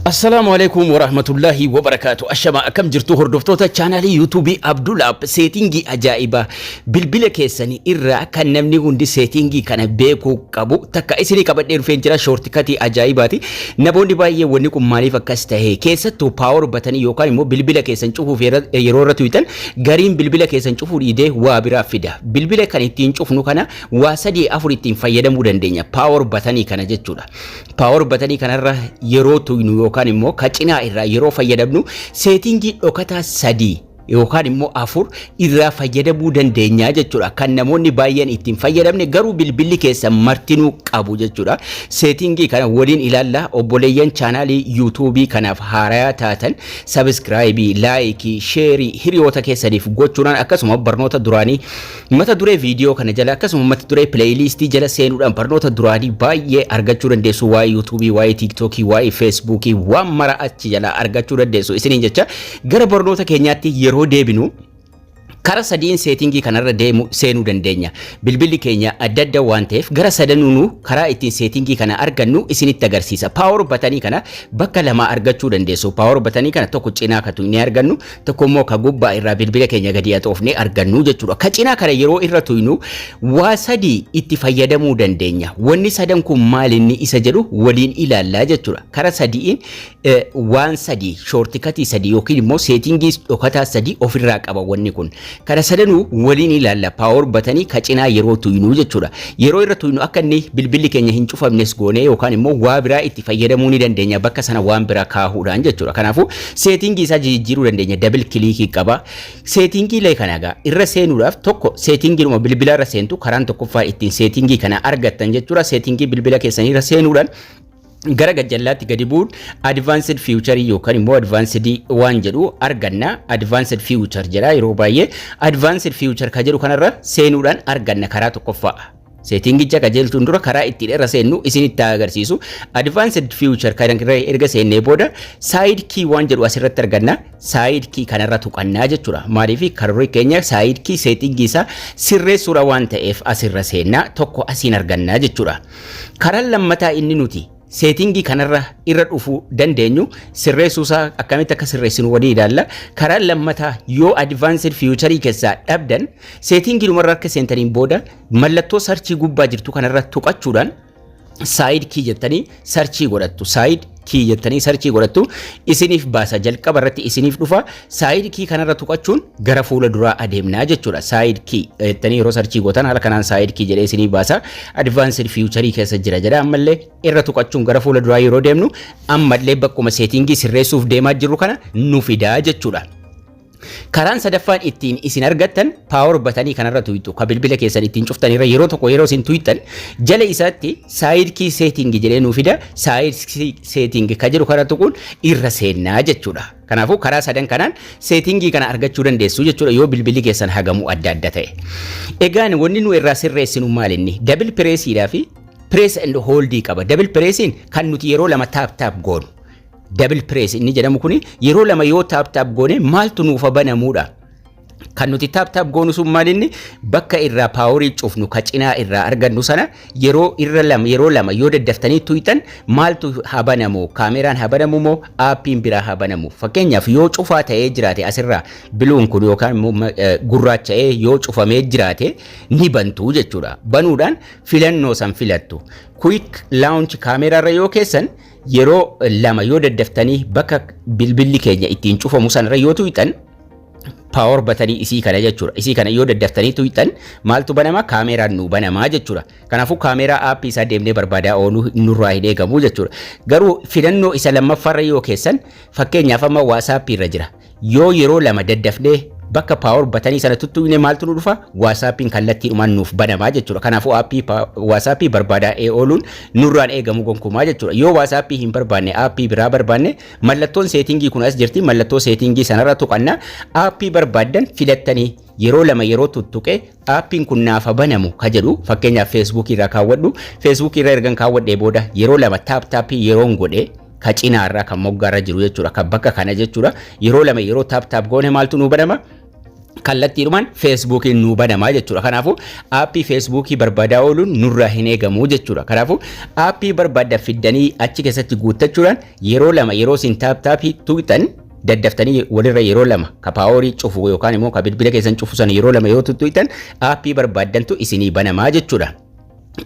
Assalamu alaikum warahmatullahi wabarakatuh. Ashama akkam jirtu hordoftoota chaanalii YouTube Abdulaab seetingii ajaa'iba bilbila keessanii irraa kan namni hundi seetingii kana beekuu qabu takka isinii qabadhee dhufeen jira shortikatii ajaa'ibaati. Namoonni baay'ee wanni kun maaliif akkas ta'e keessattuu power batanii yookaan immoo bilbila keessan cufuuf yeroo irra tuwitan gariin bilbila keessan cufuu dhiidee waa biraa fida. Bilbila kan ittiin cufnu kana waa 3-4 ittiin fayyadamuu dandeenya. Power batanii kana jechuudha. Power batanii kanarra yeroo tuynu yookaan immoo kacinaa irraa yeroo fayyadamnu seetingii dhokataa 3 yookaan immoo 4 irraa fayyadamuu dandeenya jechuudha. Kan namoonni baay'een ittiin fayyadamne garuu bilbilli keessan martinuu qabu jechuudha. Seetingii kana waliin ilaalla. Obboleeyyan chaanalii YouTube kanaaf haaraa taatan subscribe, like, share hiriyoota keessaniif gochuudhaan akkasuma barnoota duraanii mata duree video kana jala akkasuma mata duree playlist jala seenuudhaan barnoota duraanii baay'ee argachuu dandeessu. Waa'ee YouTube, waa'ee TikTok, waa'ee Facebook waan mara achi jala argachuu dandeessu. Isiniin jecha gara barnoota keenyaatti yeroo deebinu kara sadiin seetingii kanarra deemu seenuu dandeenya. Bilbilli keenya adda adda waan ta'eef gara sadanuu karaa ittiin seetingii kana argannu isinitti agarsiisa. Power batanii kana bakka lama argachuu dandeessu. Power batanii kana tokko cinaa katu ni argannu, tokko immoo ka gubbaa irraa bilbila keenya gadi haxoofne argannu jechuudha. Ka cinaa kana yeroo irra tuynu waa 3 itti fayyadamuu dandeenya. Wanni sadan kun maal inni isa jedhu waliin ilaallaa jechuudha. Kara sadiin waan 3 shortikatii 3 yookiin immoo seetingii dhokataa 3 ofirraa qaba wanni kun. Kana sadanuu waliin ilaalla. Power batanii kacinaa yeroo tuynu jechuudha. Yeroo irra tuynu akka inni bilbilli keenya hin cufamnes goone yookaan immoo waa biraa itti fayyadamuu ni dandeenya bakka sana waan biraa kaahuudhaan jechuudha. Kanaafuu seetingii isaa jijjiiruu dandeenya. Double click qaba. Seetingii lee kanaga irra seenuudhaaf tokko seetingiinuma bilbila irra seentu karaan tokkoffaa ittiin seetingii kana argattan jechuudha. Seetingii bilbila keessanii irra seenuudhaan gara gajjallaatti gadi bu'uun advanced feature yookaan immoo advanced waan jedhu arganna. Advanced feature jedha yeroo baay'ee advanced feature ka jedhu kanarra seenuudhaan arganna karaa tokkoffaa. Seetingicha qajeelchuun dura karaa ittiin irra seennu isinitti agarsiisu. Advanced feature kan erga seennee booda side key waan jedhu asirratti arganna. Side key kanarra tuqannaa jechuudha. Maaliif karoora keenya side key seetingii isaa sirreessuudha waan ta'eef asirra seennaa tokko asiin argannaa jechuudha. Karaan lammataa inni nuti seetingii kanarra irra dhufuu dandeenyu sirreessuusaa akkamitti akka sirreessinu walii ilaalla. Karaan lammataa yoo advanced feature keessaa dhabdan seetingii dhumarra akka seentaniin booda mallattoo sarchii gubbaa jirtu kanarra tuqachuudhaan side key jettanii sarchii godhattu. Side key jettanii sarchii godhattu isiniif baasa. Jalqaba irratti isiniif dhufa. Side key kanarra tuqachuun gara fuula duraa adeemnaa jechuudha. Side key jettanii yeroo sarchii gootan haala kanaan side key jedhee isiniif baasa. Advanced feature keessa jira jedha. Ammallee irra tuqachuun gara fuula duraa yeroo deemnu ammallee bakkuma seetingii sirreessuuf deemaa jirru kana nu fidaa jechuudha. Karaan sadaffaan ittiin isin argattan power batanii kanarra tuytu. Ka bilbila keessan ittiin cuftanirra yeroo tokko yeroo isin tuytan jala isaatti side key setting jedhee nu fida. Side key setting ka jedhu kana tuquun irra seennaa jechuudha. Kanaafuu karaa sadan kanaan seetingii kana argachuu dandeessu jechuudha yoo bilbilli keessan hagamu adda adda ta'e. Egaan wanni nu irraa sirreessinu maal inni? Double pressiidhaa fi press and hold qaba. Double pressiin kan nuti yeroo lama tap goonu. Double press inni jedhamu kuni yeroo lama yoo tap goone maaltu nuuf banamuudha. Kan nuti tap goonu sun maal inni bakka irraa power cufnu kacinaa irraa argannu sana yeroo lama yoo daddaftanii tuytan maaltu habanamu? Kaameraan habanamu moo aappiin biraa habanamu? Fakkeenyaaf yoo cufaa ta'ee jiraate asirraa biluun kun yookaan gurraacha'ee yoo cufamee jiraate ni bantu jechuudha. Banuudhaan filannoo san filattu. Quick launch kaameraarra yoo keessan yeroo lama yoo daddaftanii bakka bilbilli keenya ittiin cufamu sanarra yoo tuytan power batanii isii kana jechuudha. Isii kana yoo daddaftanii tuytan maaltu banama? Kaameraan nu banamaa jechuudha. Kanaafuu kaameraa aappii isaa deemnee barbaadaa ooluu nurraa hin eegamu jechuudha. Garuu filannoo isa lammaffaarra yoo keessan fakkeenyaaf amma WhatsApp irra jira. Yoo yeroo lama daddafnee bakka power batanii sana tuttuqne maaltu nu dhufa? WhatsAppiin kallattiidhumaan nuuf banamaa jechuudha. Kanaafuu aappii WhatsAppii barbaadaa ooluun nurraan eegamu gonkumaa jechuudha. Yoo WhatsAppii hin barbaanne aappii biraa barbaanne mallattoon seetingii kun as jirti. Mallattoo seetingii sanarra tuqannaa aappii barbaaddan filattanii yeroo lama yeroo tuttuqe aappiin kun naaf banamu ka jedhu fakkeenyaaf Facebook irraa kaawwadhu. Facebook irra ergan kaawwadhee booda yeroo lama tap yeroon godhe ka cinaarraa kan moggaarra jiru jechuudha. Kan bakka kana jechuudha. Yeroo lama yeroo tap goone maaltu nu banama? kallattiidhumaan feesbuukiin nu banamaa jechuudha. Kanaafuu aappii feesbuukii barbaadaa ooluun nurraa hin eegamu jechuudha. Kanaafuu aappii barbaadaa fiddanii achi keessatti guuttachuudhaan yeroo lama yeroo isin taaptaappii tuqxan daddaftanii walirra yeroo lama ka paaworii cufu yookaan immoo ka bilbila keessan cufu sana yeroo lama yoo tuqxan aappii barbaadantu isinii banamaa jechuudha.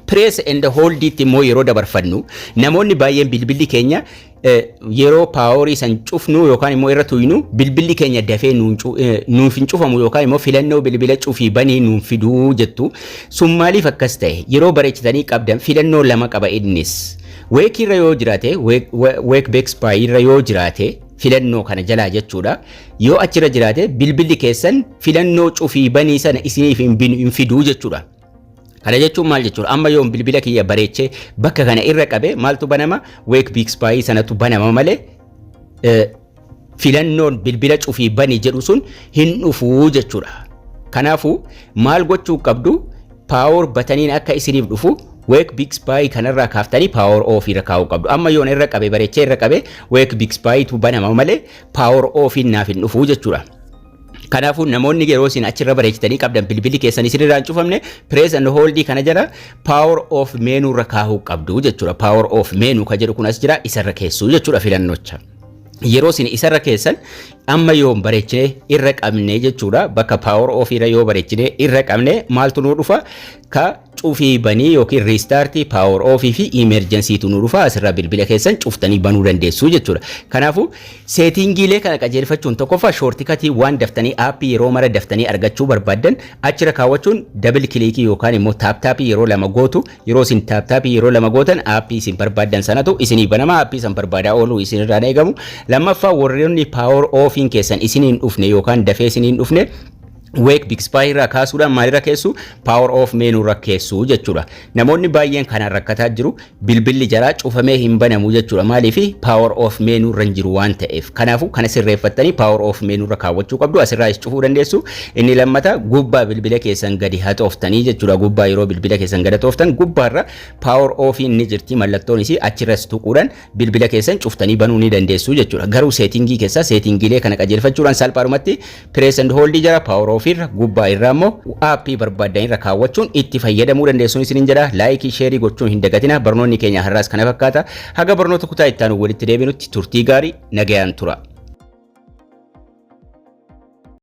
Press and hold it immoo yeroo dabarfannu namoonni baay'een bilbilli keenya yeroo paaworii san cufnu yookaan immoo irra tuynu bilbilli keenya dafee nuuf hin cufamu yookaan immoo filannoo bilbila cufii banii nuuf fiduu jettu. Sun maaliif akkas ta'e? Yeroo bareechitanii qabdan filannoo lama qaba innis. Week irra yoo jiraate week bexpire irra yoo jiraate filannoo kana jalaa jechuudha. Yoo achirra jiraate bilbilli keessan filannoo cufii banii sana isiniif hin fiduu jechuudha. Kana jechuun maal jechuudha? Amma yoo bilbila kiyya bareechee bakka kana irra qabe maaltu banama? Week bexpire sanatu banama malee filannoon bilbila cufii banii jedhu sun hin dhufuu jechuudha. Kanaafuu maal gochuu qabdu? Power bataniin akka isiniif dhufu week bexpire kanarraa kaaftanii power off irra kaa'uu qabdu. Amma yoon irra qabe bareechee irra qabe week bexpire tu banama malee power off naaf hin dhufuu jechuudha. Kanaafuu namoonni yeroo isin achirra bareechitanii qabdan bilbilli keessan isinirraa hin cufamne press and hold kana jala power off menu irra kaa'uu qabdu jechuudha. Power off menu ka jedhu kun as jira isarra keessuu jechuudha filannocha. Yeroo isin isarra keessan amma yoo bareechine irra qabne jechuudha. Bakka power off irra yoo bareechine irra qabne maaltu nu dhufa? Ka cufii banii yookiin restart power off fi emergency tu nu dhufa. Asirra bilbila keessan cuftanii banuu dandeessu jechuudha. Kanaafuu settingiilee kana qajeelfachuun tokkoffaa shortcutii waan daftanii aappii yeroo mara daftanii argachuu barbaadan achirra kaawwachuun double click yookaan immoo tap yeroo lama gootu. Yeroo isin tap yeroo lama gootan aappii isin barbaadan sanatu isinii banama. Aappii san barbaadaa ooluu isinirraa eegamu. Lammaffaa warreen power off keessan isiniin dhufne yookaan dafee isiniin dhufne week bexpire irraa kaasuudhaan maalirra keessu power off menu irra keessu jechuudha. Namoonni baay'een kana rakkataa jiru bilbilli jalaa cufamee hin banamu jechuudha. Maaliif power off menu irra jiru waan ta'eef. Kanaafuu kana sirreeffattanii power off menu irra kaawwachuu qabdu. Asirraa cufuu dandeessu. Inni lammata gubbaa bilbila keessan gadi haxooftanii jechuudha. Gubbaa yeroo bilbila keessan gadi haxooftan gubbaarra power off ni jirti mallattoon isii achirras tuquudhaan bilbila keessan cuftanii banuu ni dandeessu jechuudha. Garuu settingii keessaa settingiilee kana qajeelfachuudhaan salphaadhumatti press and hold jara power off irra gubbaa irraa immoo aappii barbaadan irra kaawwachuun itti fayyadamuu dandeessuun isiniin jedha. Laayikii sheerii gochuun hin dagatina. Barnoonni keenya har'aas kana fakkaata. Haga barnoota kutaa itti aanu walitti deebinutti turtii gaarii nagayaan tura.